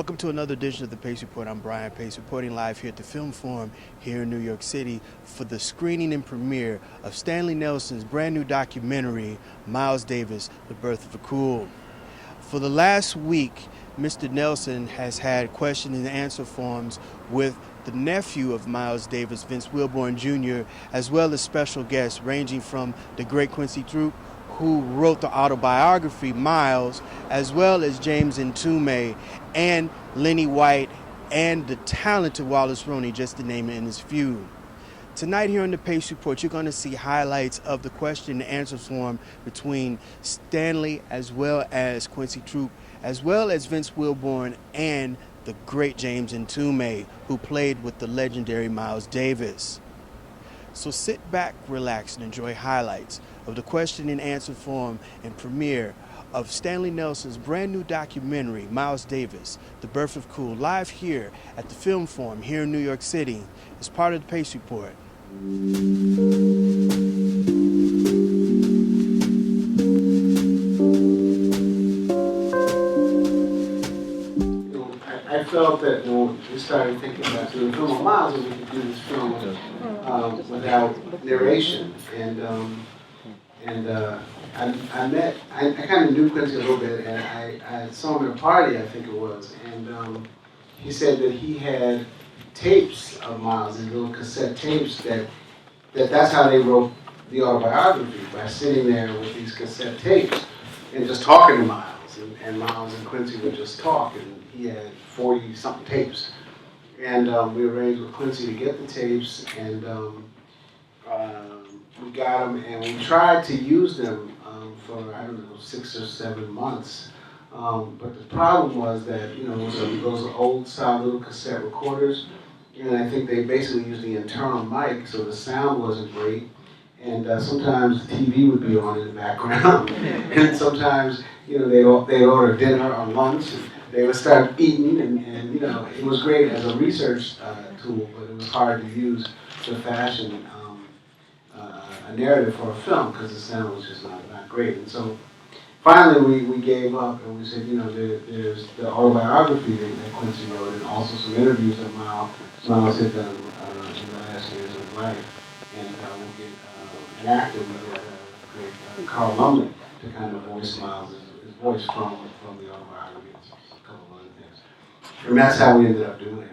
Welcome to another edition of the Pace Report. I'm Brian Pace, reporting live here at the Film Forum here in New York City for the screening and premiere of Stanley Nelson's brand new documentary, Miles Davis, The Birth of a Cool. For the last week, Mr. Nelson has had question and answer forums with the nephew of Miles Davis, Vince Wilburn Jr., as well as special guests ranging from the great Quincy Troupe, who wrote the autobiography Miles, as well as James Mtume and Lenny White and the talented Wallace Roney, just to name it in his few. Tonight here on the Pace Report, you're going to see highlights of the question and answer forum between Stanley as well as Quincy Troupe, as well as Vince Wilburn and the great James Mtume, who played with the legendary Miles Davis. So sit back, relax, and enjoy highlights of the question and answer forum and premiere of Stanley Nelson's brand new documentary, Miles Davis, The Birth of Cool, live here at the Film Forum here in New York City as part of the Pace Report. I felt that when we started thinking about doing the film of Miles, that we could do this film without narration. I kind of knew Quincy a little bit, and I saw him at a party, I think it was, and he said that he had tapes of Miles, these little cassette tapes, that's how they wrote the autobiography, by sitting there with these cassette tapes and just talking to Miles. And Miles and Quincy would just talk, and he had 40-something tapes. And we arranged with Quincy to get the tapes, and we got them, and we tried to use them for, I don't know, 6 or 7 months. But the problem was that, you know, those old style little cassette recorders, and I think they basically used the internal mic, so the sound wasn't great. And sometimes the TV would be on in the background. And sometimes, you know, they'd order dinner or lunch, and they would start eating, and you know, it was great as a research tool, but it was hard to use to fashion a narrative for a film because the sound was just not great. And so finally we gave up, and we said, you know, there's the autobiography that Quincy wrote, and also some interviews that Miles had done in the last years of his life. And we'll get an actor, we got a great Carl Lumley to kind of voice Miles' his voice from the autobiography and a couple of other things. And that's how we ended up doing it.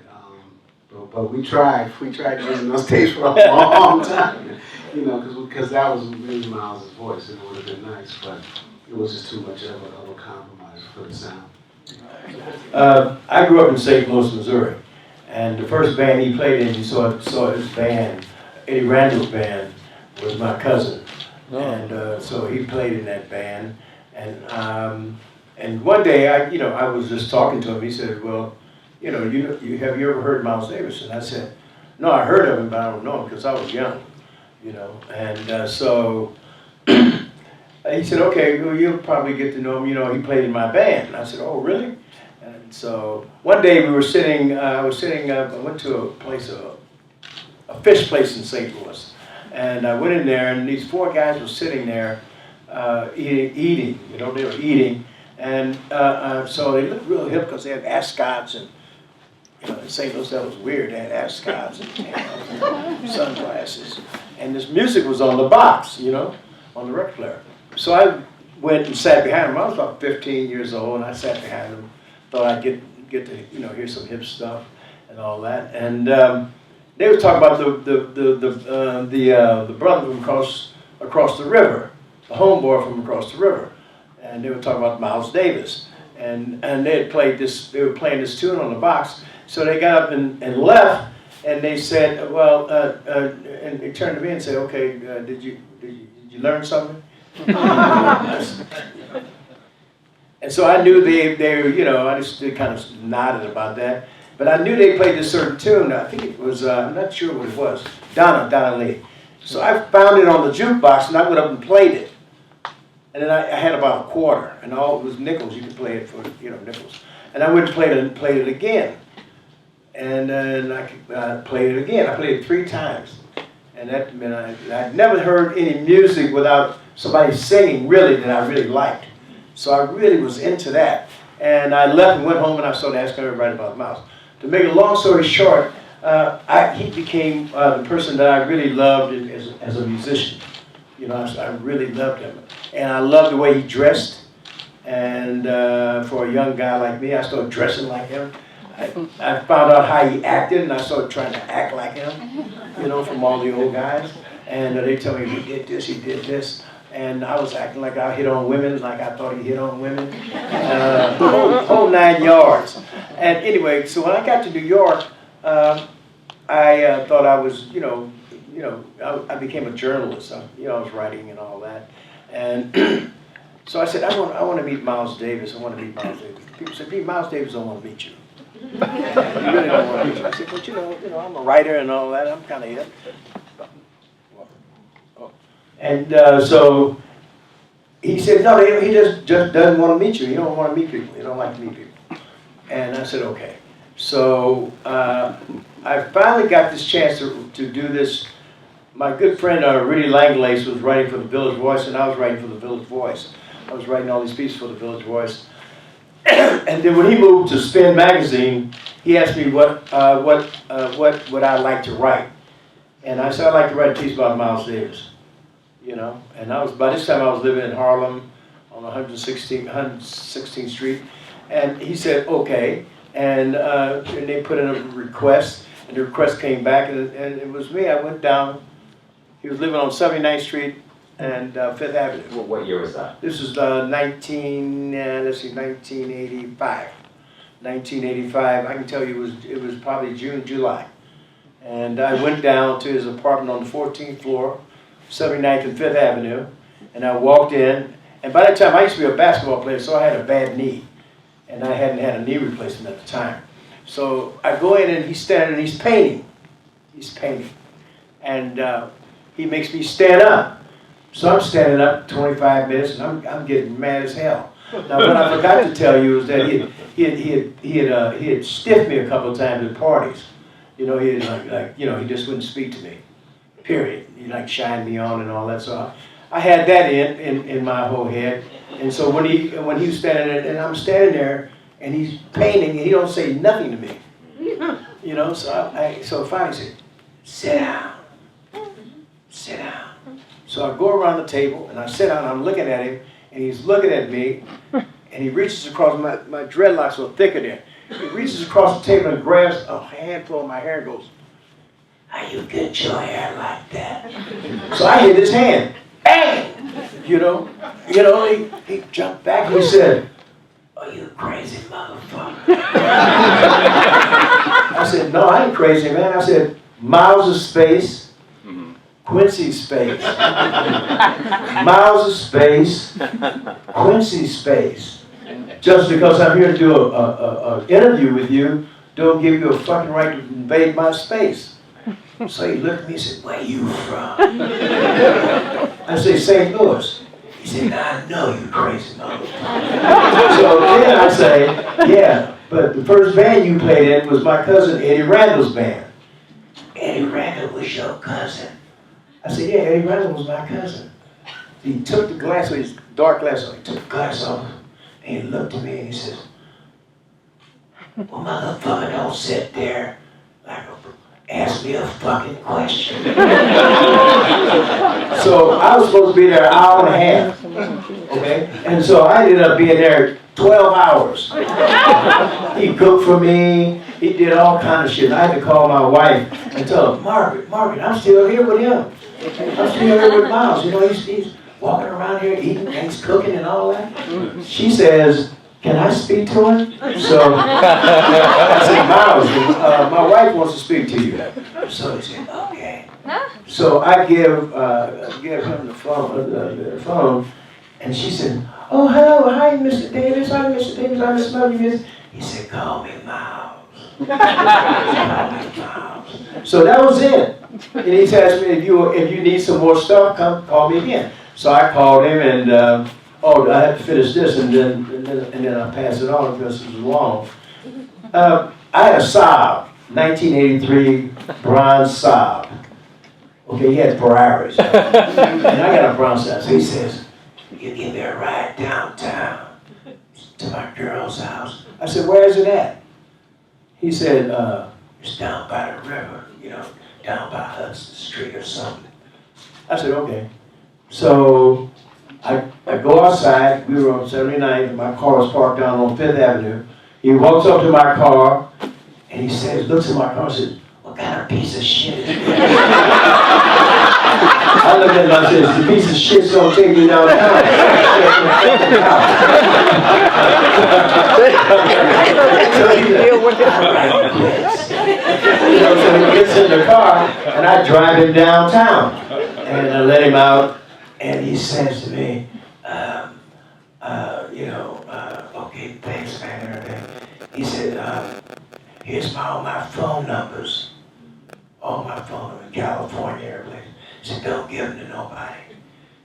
But we tried using those tapes for a long time, you know, because that was really Miles' voice, and it would have been nice, but it was just too much of a compromise for the sound. I grew up in St. Louis, Missouri, and the first band he played in, you saw his band, Eddie Randall's band, was my cousin, and so he played in that band, and one day I was just talking to him. He said, "Well, you know, have you ever heard Miles Davis?" And I said, "No, I heard of him, but I don't know him because I was young, you know." And so he said, "Okay, well, you'll probably get to know him. You know, he played in my band." And I said, "Oh, really?" And so one day we were sitting. I went to a place, a fish place in St. Louis, and I went in there, and these 4 guys were sitting there eating. You know, they were eating, and so they looked real hip because they had ascots, and you know, in St. Louis that was weird. They had ascots and sunglasses, and this music was on the box, you know, on the record player. So I went and sat behind them. I was about 15 years old, and I sat behind them. Thought I'd get to hear some hip stuff and all that. And they were talking about the brother from across the river, the homeboy from across the river, and they were talking about Miles Davis. And they had played this. They were playing this tune on the box. So they got up and left, and they said, "Well," and they turned to me and said, "Okay, did you learn something?" And so I knew they you know, I just kind of nodded about that. But I knew they played this certain tune. I think it was, I'm not sure what it was, Donna Lee. So I found it on the jukebox, and I went up and played it. And then I had about a quarter, and all it was nickels. You could play it for, you know, nickels. And I went and played it again. And then I played it again. I played it 3 times. And that meant I'd never heard any music without somebody singing really that I really liked. So I really was into that. And I left and went home, and I started asking everybody about Miles. To make a long story short, he became the person that I really loved as a musician. You know, I really loved him. And I loved the way he dressed. And for a young guy like me, I started dressing like him. I found out how he acted, and I started trying to act like him, you know, from all the old guys. And they tell me, he did this. And I was acting like I hit on women, like I thought he hit on women. Whole 9 yards. And anyway, so when I got to New York, I thought I was, I became a journalist. I was writing and all that. And so I said, I want to meet Miles Davis. I want to meet Miles Davis. People said, Miles Davis don't want to meet you. You really don't want to meet you. I said, but you know, I'm a writer and all that. I'm kind of it. And so he said, no, he just doesn't want to meet you. He don't want to meet people. He don't like to meet people. And I said, okay. So I finally got this chance to do this. My good friend Rudy Langlace was writing for the Village Voice, and I was writing for the Village Voice. I was writing all these pieces for the Village Voice. And then when he moved to Spin Magazine, he asked me what would I like to write. And I said, I'd like to write a piece about Miles Davis. You know, and by this time I was living in Harlem on 116th Street, and he said okay, and they put in a request, and the request came back, and it was me. I went down. He was living on 79th Street and Fifth Avenue. What year was that? This was 1985. 1985. I can tell you it was probably June, July, and I went down to his apartment on the 14th floor. 79th and 5th Avenue, and I walked in, and by that time I used to be a basketball player, so I had a bad knee, and I hadn't had a knee replacement at the time. So I go in, and he's standing, and he's painting, and he makes me stand up. So I'm standing up 25 minutes, and I'm getting mad as hell. Now what I forgot to tell you is that he had stiffed me a couple of times at parties. You know, he had he just wouldn't speak to me. Period. He shined me on and all that. So I had that in my whole head. And so when he was standing there, and I'm standing there, and he's painting, and he don't say nothing to me. You know. So I finally said, sit down. So I go around the table, and I sit down. And I'm looking at him, and he's looking at me, and he reaches across my dreadlocks were thicker there. He reaches across the table and grabs a handful of my hair and goes, how you get your hair like that? So I hit his hand. Bang! He jumped back and he said, are you crazy motherfucker? I said, no, I ain't crazy, man. I said, Miles of space, Quincy space. Miles of space, Quincy space. Just because I'm here to do an interview with you, don't give you a fucking right to invade my space. So he looked at me and said, where you from? I said, St. Louis. He said, I know you crazy motherfucker. So then I say, yeah, but the first band you played in was my cousin Eddie Randall's band. Eddie Randall was your cousin? I said, yeah, Eddie Randall was my cousin. He took the glass, his dark glass off, he took the glass off, and he looked at me and he says, well, motherfucker, don't sit there like a ask me a fucking question. So I was supposed to be there an hour and a half. Okay? And so I ended up being there 12 hours. He cooked for me. He did all kind of shit. I had to call my wife and tell her, Margaret, I'm still here with him. I'm still here with Miles. You know, he's walking around here eating and he's cooking and all that. She says, can I speak to him? So I said, Miles, my wife wants to speak to you. So he said, okay. So I give him the phone, and she said, oh, hello, hi, Mr. Davis. Hi, Mr. Davis. I just love you, Miss. He said, call me Miles. So that was it. And he asked me, if you need some more stuff, come call me again. So I called him, and I have to finish this, and then I'll pass it on because it was long. I had a Saab, 1983 bronze Saab. Okay, he had Ferraris. And I got a bronze Saab. So he says, you give me a ride downtown. to my girl's house. I said, where is it at? He said, it's down by the river, you know, down by Hudson Street or something. I said, okay. So I go outside. We were on 79th. My car was parked down on 5th Avenue. He walks up to my car and he says, looks at my car and says, what kind of piece of shit is this? I looked at him and I said, the piece of shit's gonna take me downtown. So he gets in the car and I drive him downtown. And I let him out and he says to me, okay, thanks, man, and everything. He said, here's all my phone numbers. All my phone numbers in California, everything. He said, don't give them to nobody.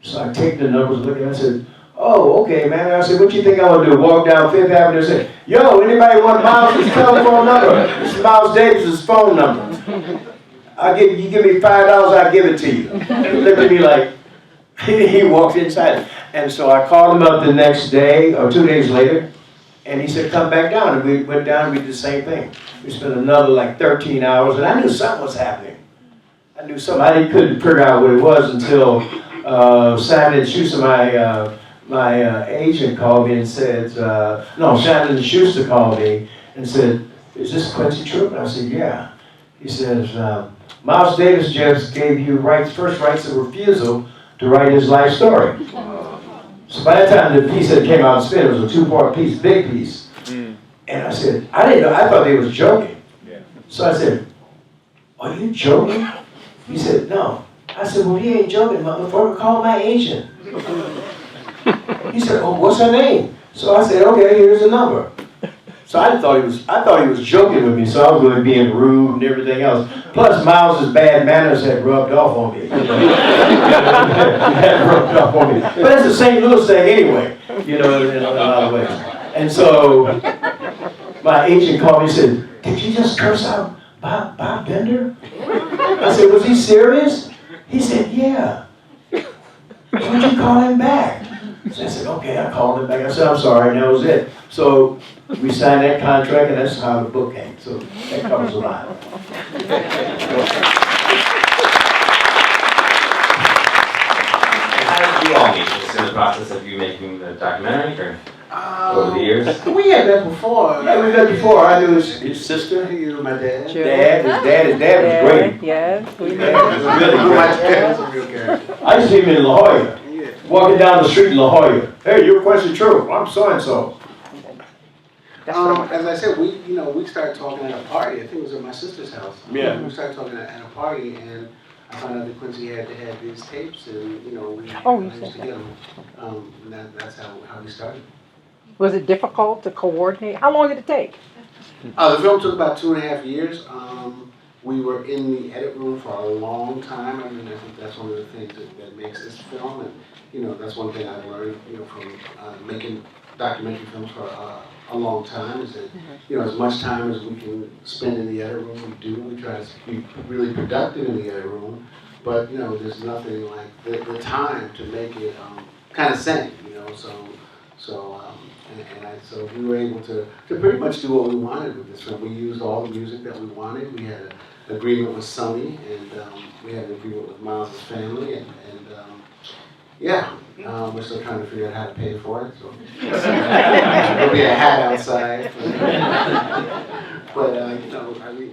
So I take the numbers, look at them, I said, oh, okay, man. I said, what you think I'm gonna do? Walk down 5th Avenue and say, yo, anybody want Miles' telephone number? This is Miles Davis's phone number. You give me $5, I'll give it to you. He looked at me like, he walked inside. And so I called him up the next day, or 2 days later, and he said, come back down. And we went down and we did the same thing. We spent another like 13 hours, and I knew something was happening. I knew something. I couldn't figure out what it was until Shannon Schuster, my agent, called me and said, Shannon Schuster called me and said, is this Quincy Troupe? And I said, yeah. He says, Miles Davis just gave you first rights of refusal to write his life story. So by the time the piece that came out and spin, it was a 2-part piece, big piece. And I said, I didn't know, I thought they was joking. Yeah. So I said, are you joking? He said, no. I said, well, he ain't joking, motherfucker, call my agent. He said, oh, what's her name? So I said, okay, here's the number. So I thought he was joking with me, so I was really being rude and everything else. Plus, Miles's bad manners had rubbed off on me. Had rubbed off on me. But it's a St. Louis thing anyway, in a lot of ways. And so my agent called me and said, did you just curse out Bob Bender? I said, was he serious? He said, yeah. Why'd you call him back? So I said, okay, I called him back. I said, I'm sorry, and that was it. So we signed that contract, and that's how the book came. So that covers a lot. How did you all meet? Just in the process of you making the documentary, or over the years? We had met before. Yeah, we met before. I knew his sister. You knew my dad. His dad was great. Yes, we His dad was really My great. dad was a real character. I used to see him in La Jolla. Yeah. Walking down the street in La Jolla. Hey, you're Quincy Troupe. I'm so-and-so. As I said, we started talking at a party. I think it was at my sister's house. Yeah. We started talking at a party, and I found out that Quincy had these tapes, and we used to get them. And that's how we started. Was it difficult to coordinate? How long did it take? The film took about 2.5 years. We were in the edit room for a long time. I mean, I think that's one of the things that makes this film, and that's one thing I've learned, from making documentary films for a long time is that, as much time as we can spend in the edit room, we do. We try to be really productive in the edit room, but there's nothing like the time to make it kind of sing, So we were able to pretty much do what we wanted with this film. We used all the music that we wanted. We had an agreement with Sony, and we had an agreement with Miles' family, we're still trying to figure out how to pay for it. So there'll be a hat outside. But we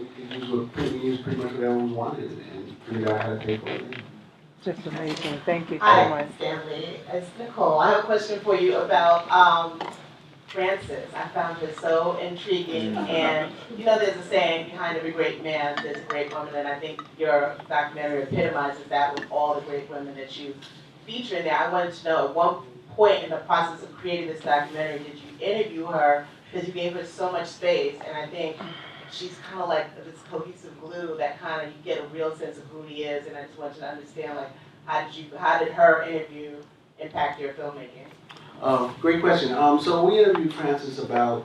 used pretty much whatever we wanted and figured out how to pay for it. Just amazing. Thank you so Hi, much. Stanley. It's Nicole. I have a question for you about Frances. I found it so intriguing. And there's a saying, behind every great man, there's a great woman. And I think your documentary epitomizes that with all the great women that you feature in there. I wanted to know, at one point in the process of creating this documentary, did you interview her? Because you gave her so much space. And I think she's kind of like this cohesive glue that kind of, you get a real sense of who he is. And I just wanted to understand, how did her interview impact your filmmaking? Great question. So we interviewed Frances about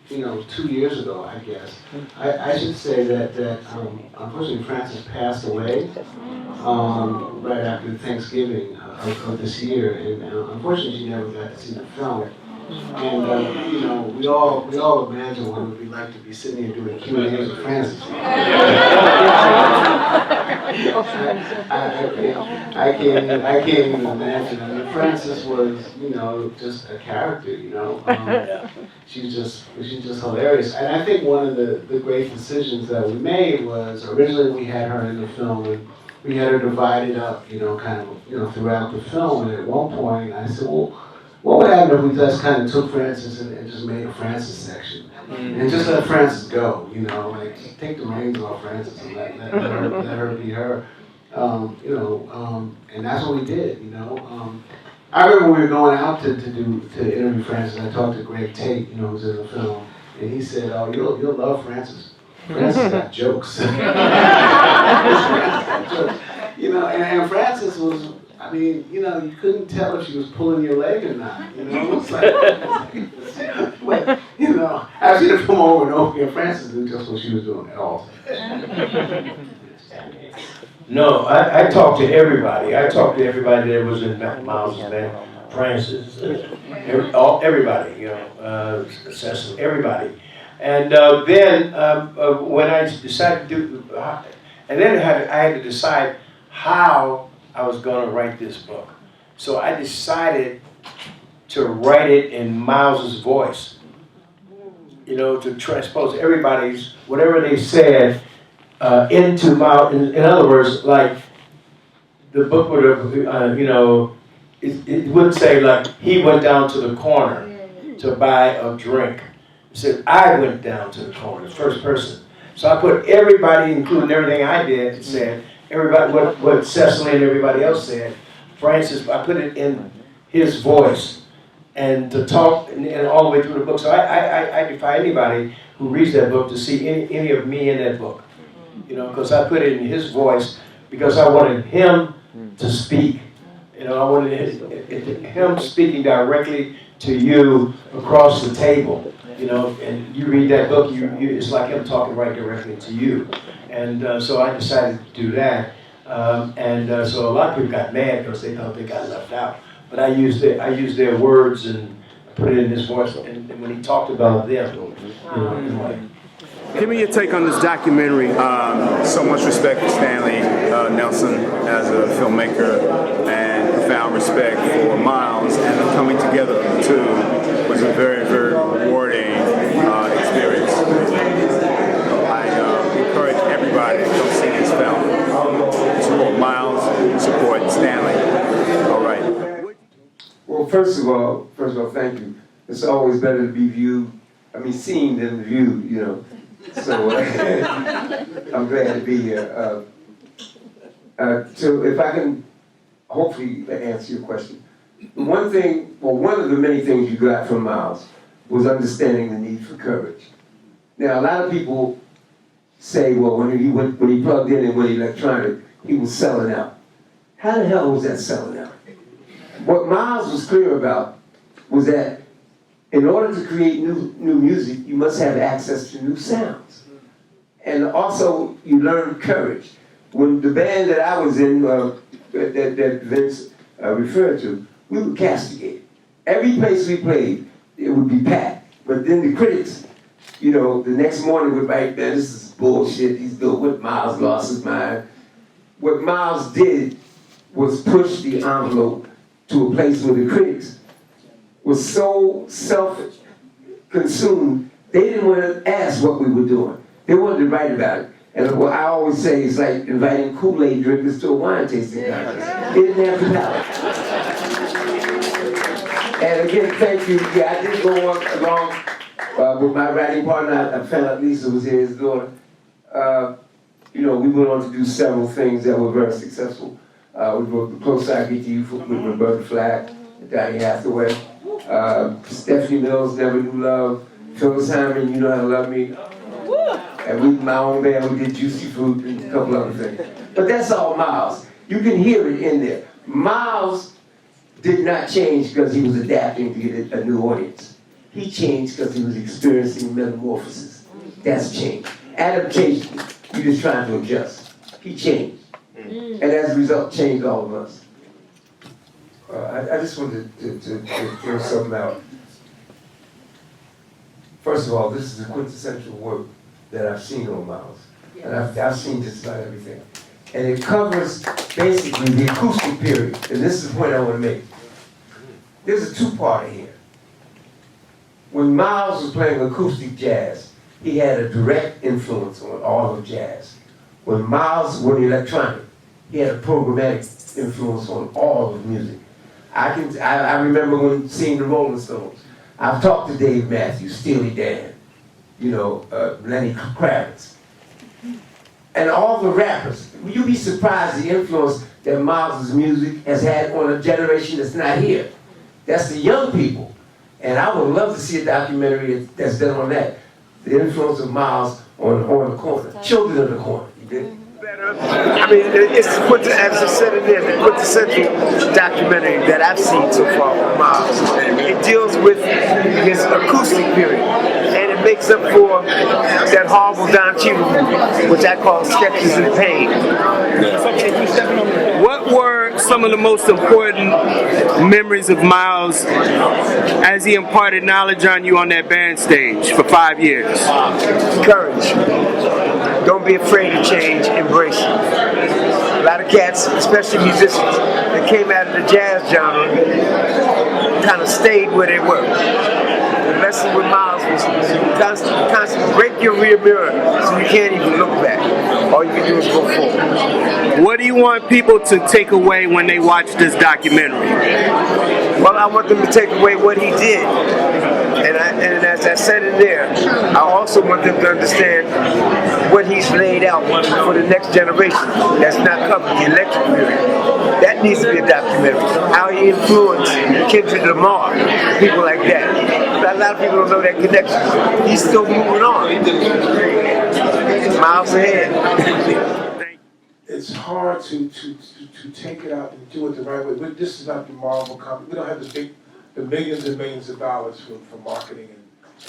2 years ago, I guess. I should say that unfortunately Frances passed away right after Thanksgiving of this year, and unfortunately she never got to see the film. And you know, we all imagine what it would be like to be sitting here doing Q&As with Francis. I can't even imagine. I mean, Francis was, you know, just a character. You know, she's just hilarious. And I think one of the great decisions that we made was originally we had her in the film and we had her divided up, you know, kind of, you know, throughout the film. And at one point, I said, well, what would happen if we just kind of took Francis and just made a Francis section and just let Francis go, you know, like take the reins off Francis and let her be her, you know, and that's what we did, you know. I remember we were going out to interview Francis. I talked to Greg Tate, you know, who's in the film, and he said, "Oh, you'll love Francis. Francis got jokes." You know, and Francis was. I mean, you know, you couldn't tell if she was pulling your leg or not. You know, it's like you know, I've seen her come over and over again. Francis knew just what she was doing at all. No, I talked to everybody. I talked to everybody that was in Miles' band, Francis, everybody, you know, Cecily, everybody. And then when I decided to do, and then I had to decide how I was going to write this book. So I decided to write it in Miles's voice, you know, to transpose everybody's, whatever they said, into Miles. In other words, like, the book would have, you know, it wouldn't say, like, he went down to the corner to buy a drink. It said, I went down to the corner, first person. So I put everybody, including everything I did, it said, everybody, what Cecily and everybody else said, Francis, I put it in his voice, and to talk, and all the way through the book. So I defy anybody who reads that book to see any of me in that book. You know, because I put it in his voice, because I wanted him to speak. You know, I wanted him speaking directly to you across the table. You know, and you read that book, it's like him talking right directly to you. And so I decided to do that. So a lot of people got mad because they thought they got left out. But I used their words and put it in his voice. And when he talked about them, you know, give me your take on this documentary. So much respect for Stanley Nelson as a filmmaker, and profound respect for Miles, and them coming together of the two was a very, very rewarding experience. I encourage everybody to come see this film. Support Miles, support Stanley. All right. Well, first of all, thank you. It's always better to be seen than viewed, you know. So I'm glad to be here. So if I can hopefully answer your question. One of the many things you got from Miles was understanding the need for courage. Now, a lot of people say, well, when he plugged in and went electronic, he was selling out. How the hell was that selling out? What Miles was clear about was that in order to create new music, you must have access to new sounds. And also, you learn courage. When the band that I was in, that Vince referred to, we were castigated. Every place we played, it would be packed. But then the critics, you know, the next morning would write, man, this is bullshit. He's doing what Miles lost his mind. What Miles did was push the envelope to a place where the critics was so self-consumed, they didn't want to ask what we were doing. They wanted to write about it. And what I always say is like inviting Kool-Aid drinkers to a wine tasting contest. They didn't have the palate. And again, thank you. Yeah, I did go along with my writing partner. I found out Lisa was here, his daughter. You know, we went on to do several things that were very successful. We wrote The Closer I Get to You with Roberta Flack and Donny Hathaway. Stephanie Mills, Never Knew Love. Phyllis Hyman, You Know How to Love Me. And we, my own band, we did Juicy Fruit and a couple other things. But that's all Miles. You can hear it in there. Miles did not change because he was adapting to get a new audience. He changed because he was experiencing metamorphosis. That's change. Adaptation, you're just trying to adjust. He changed. And as a result, changed all of us. I just wanted to throw something out. First of all, this is the quintessential work that I've seen on Miles. And I've seen just about everything. And it covers basically the acoustic period. And this is the point I want to make. There's a two-parter here. When Miles was playing acoustic jazz, he had a direct influence on all of jazz. When Miles was electronic, he had a programmatic influence on all of music. I remember when seeing the Rolling Stones. I've talked to Dave Matthews, Steely Dan, Lenny Kravitz, and all the rappers. You'd be surprised the influence that Miles' music has had on a generation that's not here. That's the young people. And I would love to see a documentary that's done on that. The influence of Miles on the corner. Children of the corner. You get it? I mean, it's as I said it is, the quintessential documentary that I've seen so far from Miles. It deals with his acoustic period, and it makes up for that horrible Don Cheadle movie, which I call Sketches in Pain. What were some of the most important memories of Miles as he imparted knowledge on you on that band stage for 5 years? Courage. Don't be afraid to change, embrace it. A lot of cats, especially musicians, that came out of the jazz genre kind of stayed where they were. The lesson with Miles was constantly break your rear mirror so you can't even look back. All you can do is go forward. What do you want people to take away when they watch this documentary? Well, I want them to take away what he did. And as I said in there, I also want them to understand what he's laid out for the next generation that's not covered, the electric period. That needs to be a documentary. How he influenced Kendrick Lamar, people like that. But a lot of people don't know that connection. He's still moving on. Miles ahead. It's hard to take it out and do it the right way. This is not the Marvel company. We don't have the millions and millions of dollars for marketing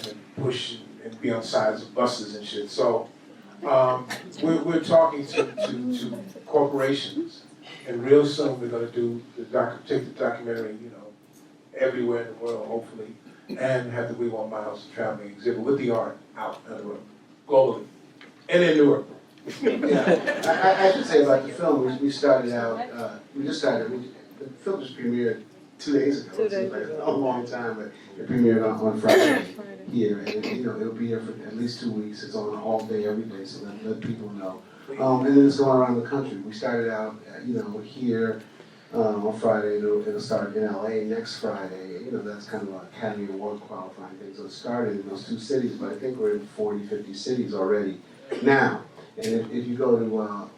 and push and be on sides of buses and shit. So we're talking to corporations, and real soon we're going to do take the documentary, everywhere in the world, hopefully, and have the We Want Miles traveling exhibit with the art out in the world, globally, and in Newark. Yeah, I should say about the film, we started out, the film just premiered 2 days ago. 2 days It's like ago. a long time, but it premiered on Friday here, and it'll be here for at least 2 weeks. It's on all day, every day, so let people know. And then it's going around the country. We started out, here on Friday. It'll start in LA next Friday. That's kind of an Academy Award qualifying thing. So it started in those 2 cities, but I think we're in 40, 50 cities already now. And if you go to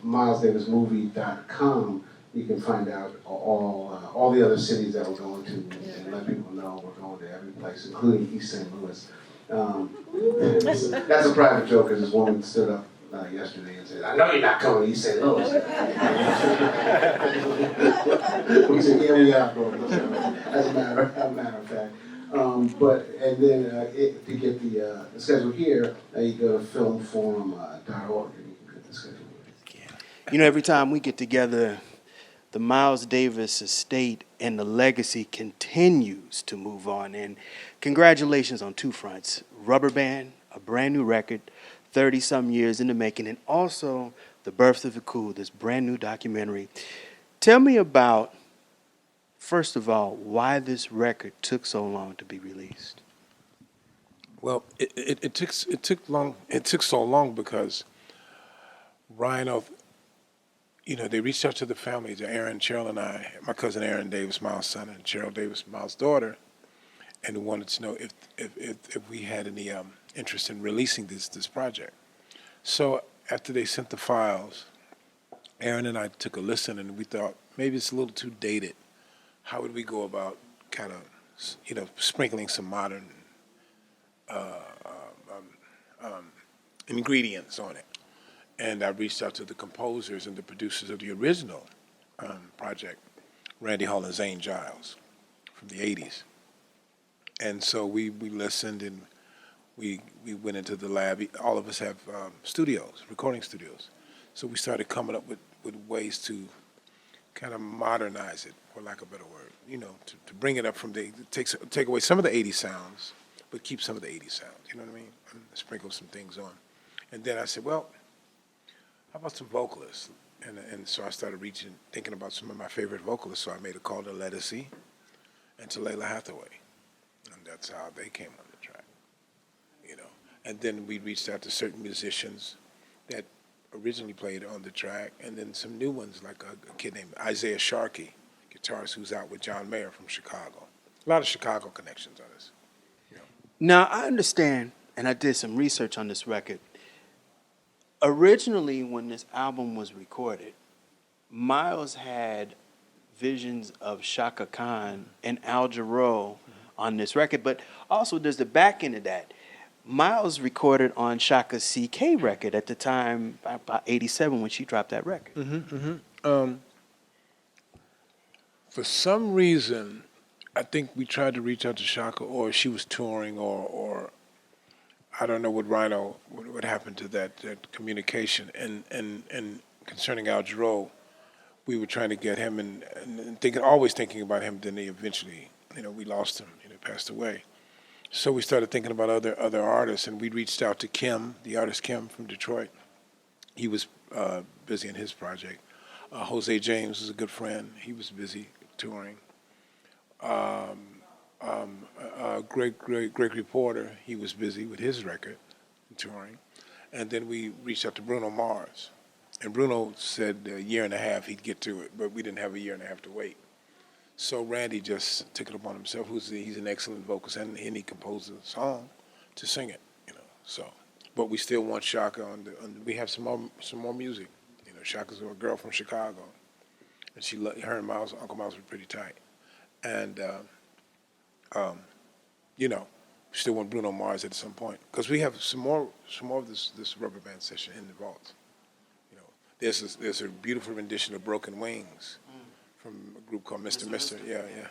milesdavismovie.com, you can find out all the other cities that we're going to and let people know we're going to every place, including East St. Louis. That's a private joke, because this woman stood up yesterday and said, "I know you're not coming to East St. Louis." We said, "Yeah, we are going." As a matter of fact. And then to get the schedule here, you go to filmforum.org and you can get the schedule. Every time we get together, the Miles Davis estate and the legacy continues to move on. And congratulations on 2 fronts. Rubber Band, a brand new record, 30-some years in the making, and also The Birth of the Cool, this brand new documentary. Tell me about, first of all, why this record took so long to be released. Well, it took so long because Ryan, they reached out to the family, to Aaron, Cheryl, and I, my cousin Aaron Davis, Miles' son, and Cheryl Davis, Miles' daughter, and wanted to know if we had any interest in releasing this project. So after they sent the files, Aaron and I took a listen, and we thought maybe it's a little too dated. How would we go about kind of, sprinkling some modern ingredients on it? And I reached out to the composers and the producers of the original project, Randy Hall and Zane Giles, from the 80s. And so we listened, and we went into the lab. All of us have recording studios. So we started coming up with ways to kind of modernize it, for lack of a better word, to bring it up from take away some of the 80s sounds, but keep some of the 80s sounds, you know what I mean? And sprinkle some things on. And then I said, well, how about some vocalists? And so I started thinking about some of my favorite vocalists. So I made a call to Lettucey and to Layla Hathaway. And that's how they came on the track, you know. And then we reached out to certain musicians that originally played on the track, and then some new ones, like a kid named Isaiah Sharkey, guitarist who's out with John Mayer from Chicago. A lot of Chicago connections on this. You know. Now, I understand, and I did some research on this record. Originally, when this album was recorded, Miles had visions of Shaka Khan and Al Jarreau on this record, but also there's the back end of that. Miles recorded on Shaka's CK record at the time, about 87, when she dropped that record. For some reason, I think we tried to reach out to Shaka, or she was touring, or I don't know what happened to that communication. And concerning Al Jarreau, we were trying to get him, and always thinking about him. Then he eventually, we lost him. Passed away. So we started thinking about other artists, and we reached out to Kim, the artist Kim from Detroit. He was busy in his project. Jose James is a good friend. He was busy touring. Gregory Porter, he was busy with his record, touring. And then we reached out to Bruno Mars. And Bruno said a year and a half he'd get to it, but we didn't have a year and a half to wait. So Randy just took it upon himself. He's an excellent vocalist, and he composed a song to sing it, So, but we still want Shaka on we have some more music. Shaka's a girl from Chicago, and her and Uncle Miles were pretty tight. And we still want Bruno Mars at some point, because we have some more of this rubber band session in the vault. There's a beautiful rendition of Broken Wings from a group called Mr. Yeah.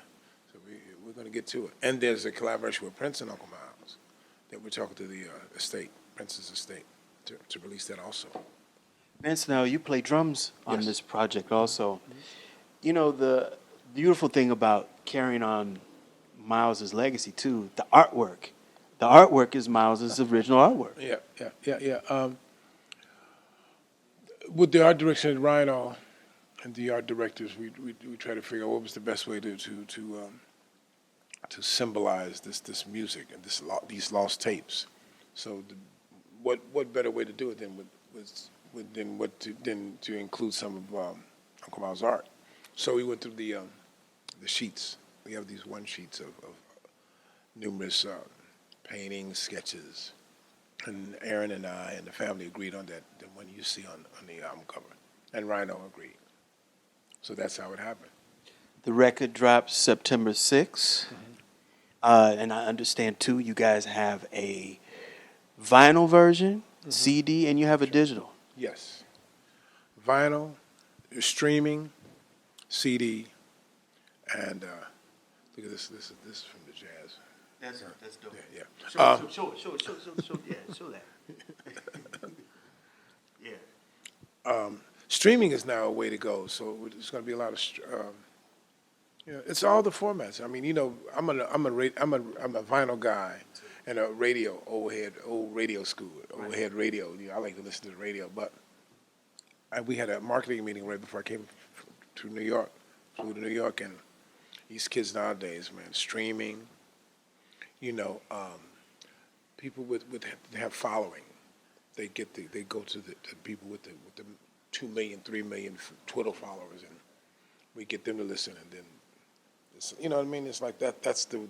So we're going to get to it. And there's a collaboration with Prince and Uncle Miles that we're talking to the Prince's estate, to release that also. Vince, now you play drums on this project also. The beautiful thing about carrying on Miles's legacy too, the artwork. The artwork is Miles's original artwork. Yeah. With the art direction at Rhino and the art directors, we try to figure out what was the best way to symbolize this music and these lost tapes. So what better way to do it than to include some of Uncle Miles' art? So we went through the sheets. We have these one sheets of numerous paintings, sketches, and Aaron and I and the family agreed on that, the one you see on the album cover, and Rhino agreed. So that's how it happened. The record drops September 6th, and I understand too you guys have a vinyl version, CD, and you have a digital. Yes. Vinyl, streaming, CD, and look at this. This is from the jazz. That's dope. Yeah. Show that. Streaming is now a way to go. So there's going to be a lot of. It's all the formats. I mean, I'm a vinyl guy, and a old radio school, old head radio. I like to listen to the radio, but we had a marketing meeting right before I came to New York, flew to New York, and these kids nowadays, man, streaming. People with have following. They go to the people with the 2 million, 3 million Twitter followers, and we get them to listen, and then you know what I mean. It's like that. That's the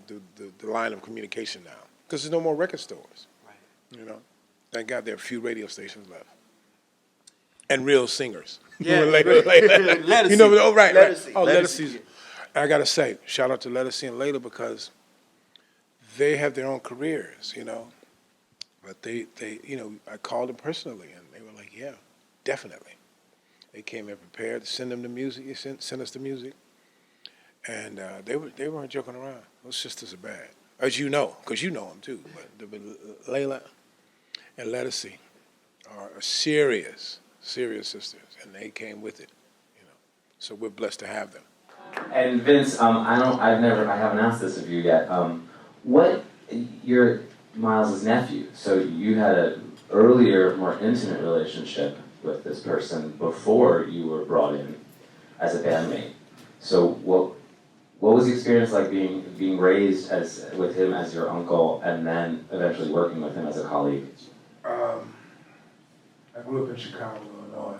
line of communication now, because there's no more record stores. Right. Thank God there are a few radio stations left, and real singers. Yeah. Lettucey. Oh, right. Lettucey. Oh, Lettucey. I gotta say, shout out to Lettucey and Layla, because they have their own careers, But they, I called them personally, and they were like, "Yeah, definitely." They came in prepared to send them the music. You sent us the music, and they weren't joking around. Those sisters are bad, as you know, because you know them too. But Layla and Lettucey are serious sisters, and they came with it, So we're blessed to have them. And Vince, I haven't asked this of you yet. What you're Miles' nephew, so you had an earlier, more intimate relationship with this person before you were brought in as a bandmate. So what was the experience like being raised with him as your uncle and then eventually working with him as a colleague? I grew up in Chicago, Illinois,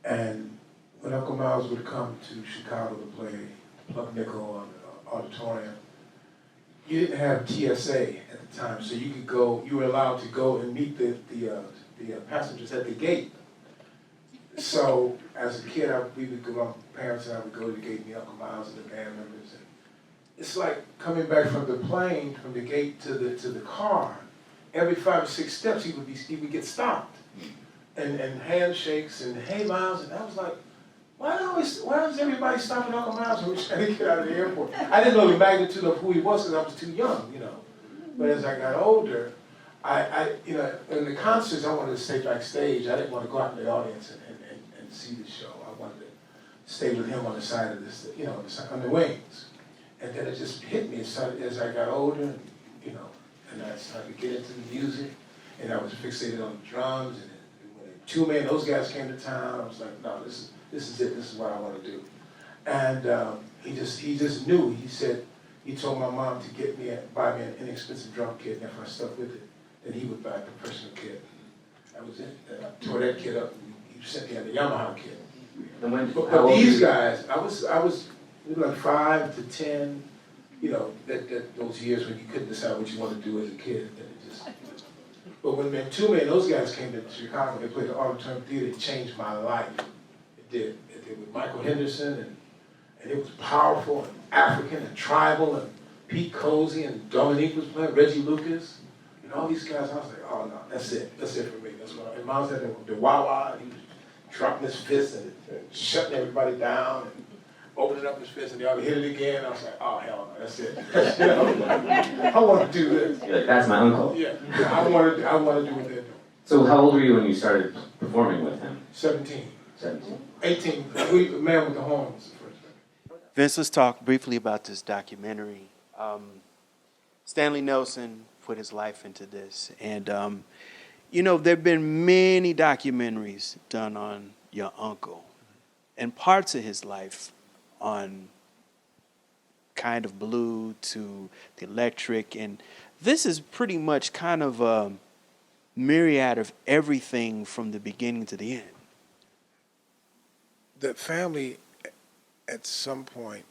and when Uncle Miles would come to Chicago to play Pluck Nickel on the auditorium, you didn't have TSA at the time, so you could go. You were allowed to go and meet the passengers at the gate. So as a kid, we would go. My parents and I would go to the gate and meet Uncle Miles and the band members. And it's like coming back from the plane, from the gate to the car. Every 5 or 6 steps, he would get stopped, and handshakes and hey Miles, and I was like, why does everybody stopping Uncle Miles when we're trying to get out of the airport? I didn't know the magnitude of who he was because I was too young, you know. But as I got older, I in the concerts I wanted to stay backstage. I didn't want to go out in the audience and see the show. I wanted to stay with him on the side of this, you know, on the wings. And then it just hit me as I got older, you know. And I started to get into the music, and I was fixated on the drums. And when Mtume and those guys came to town, I was like, no, this is it. This is what I want to do. And he just knew. He told my mom to buy me an inexpensive drum kit, and if I stuck with it, then he would buy a professional kit. That was it. And I tore that kit up, and he sent me a Yamaha kit. But these guys, I was like 5 to 10. You know, those years when you couldn't decide what you wanted to do as a kid. But when Mtume and those guys came to Chicago, they played the Auditorium Theater, it changed my life. It did. It did with Michael Henderson, and it was powerful and African and tribal, and Pete Cozy and Dominique was playing, Reggie Lucas, and all these guys. I was like, oh no, that's it. That's it for me. That's what and Miles had the wah-wah, and he was dropping his fist and shutting everybody down. And opening up his fist and they all hit it again. I was like, oh hell no, that's it. You know? I want to do this. You're like, that's my uncle. Yeah, I want to do what they're doing. So how old were you when you started performing with him? 17. 17. 18. Man with the Horn was the first one. Vince, let's talk briefly about this documentary. Stanley Nelson put his life into this, and you know, there have been many documentaries done on your uncle and parts of his life, on Kind of Blue to the Electric, and this is pretty much kind of a myriad of everything from the beginning to the end. The family, at some point,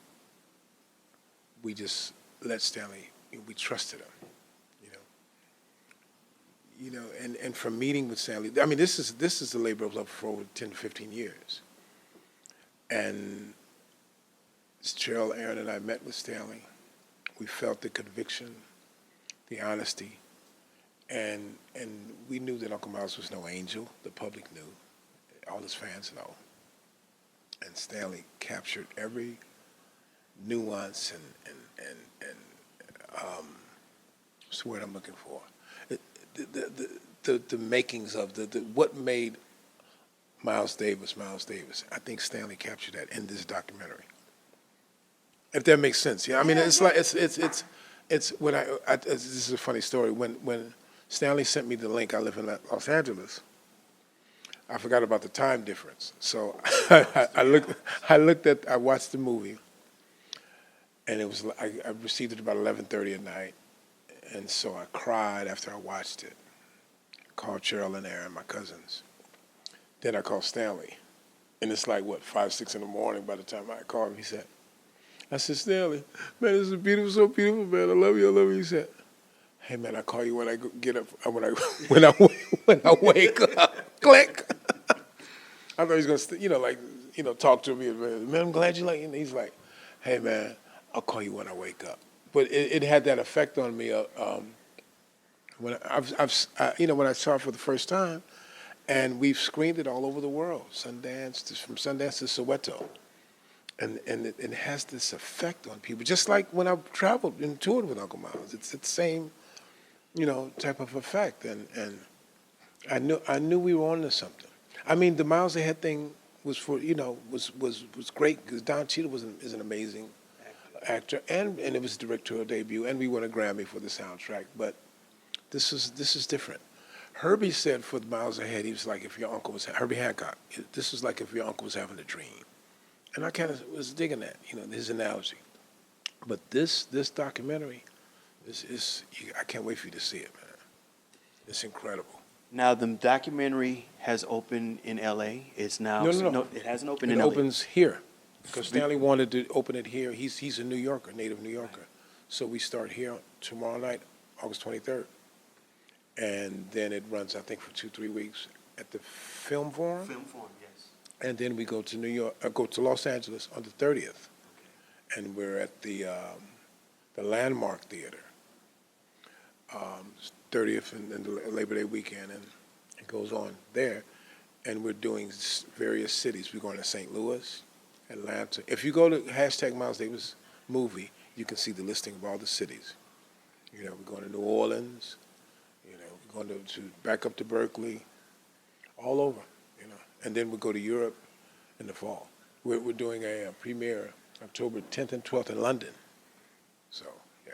we just let Stanley, we trusted him, you know, and from meeting with Stanley, I mean, this is the labor of love for over 10 to 15 years, and Cheryl, Aaron, and I met with Stanley. We felt the conviction, the honesty, and we knew that Uncle Miles was no angel. The public knew. All his fans know. And Stanley captured every nuance and what's the word I'm looking for? The makings of what made Miles Davis. I think Stanley captured that in this documentary. If that makes sense, yeah. I mean, it's like it's when this is a funny story. When Stanley sent me the link, I live in Los Angeles. I forgot about the time difference, so I watched the movie, and it was I received it about 11:30 at night, and so I cried after I watched it. Called Cheryl and Aaron, my cousins. Then I called Stanley, and it's like 5, 6 in the morning by the time I called him. He said. I said, Stanley, man, this is beautiful, so beautiful, man. I love you. He said, hey, man, I call you when I get up, when I wake up. Click. I thought he was gonna, talk to me. Man, I'm glad you like it. And he's like, hey, man, I'll call you when I wake up. But it had that effect on me. When when I saw it for the first time, and we've screened it all over the world, from Sundance to Soweto. And it has this effect on people, just like when I traveled and toured with Uncle Miles. It's the same, type of effect. And I knew we were on to something. I mean, the Miles Ahead thing was for was great because Don Cheadle is an amazing actor, and it was directorial debut, and we won a Grammy for the soundtrack. But this is different. Herbie said for Miles Ahead, he was like if your uncle was Herbie Hancock. This is like if your uncle was having a dream, and I kind of was digging that, his analogy. But this documentary I can't wait for you to see it, man. It's incredible. Now the documentary has opened in L.A. It's now No. it hasn't opened in It L.A. opens here because Stanley wanted to open it here. He's a New Yorker, native New Yorker, so we start here tomorrow night, August 23rd. And then it runs, I think, for 2-3 weeks at the Film Forum. Film Forum, yes. And then we go to New York, go to Los Angeles on the 30th, and we're at the Landmark Theater, 30th and the Labor Day weekend, and it goes on there. And we're doing various cities. We're going to St. Louis, Atlanta. If you go to hashtag Miles Davis movie, you can see the listing of all the cities. We're going to New Orleans. We're going to back up to Berkeley, all over, and then we go to Europe in the fall. We're doing a premiere October 10th and 12th in London. So, yeah.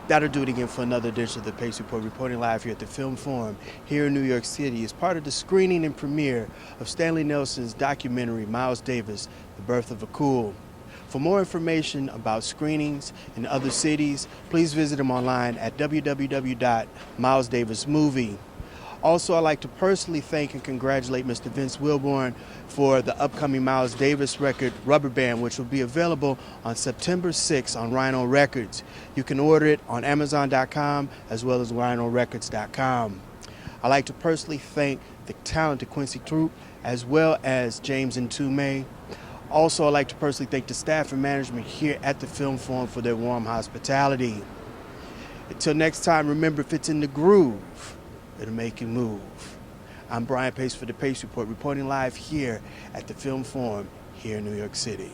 That'll do it again for another edition of the Pace Report, reporting live here at the Film Forum here in New York City as part of the screening and premiere of Stanley Nelson's documentary, Miles Davis, The Birth of a Cool. For more information about screenings in other cities, please visit them online at www.milesdavismovie. Also, I'd like to personally thank and congratulate Mr. Vince Wilburn for the upcoming Miles Davis record, Rubber Band, which will be available on September 6th on Rhino Records. You can order it on Amazon.com as well as RhinoRecords.com. I'd like to personally thank the talented Quincy Troupe as well as James Mtume. Also, I'd like to personally thank the staff and management here at the Film Forum for their warm hospitality. Until next time, remember, if it's in the groove, it'll make you move. I'm Brian Pace for the Pace Report, reporting live here at the Film Forum here in New York City.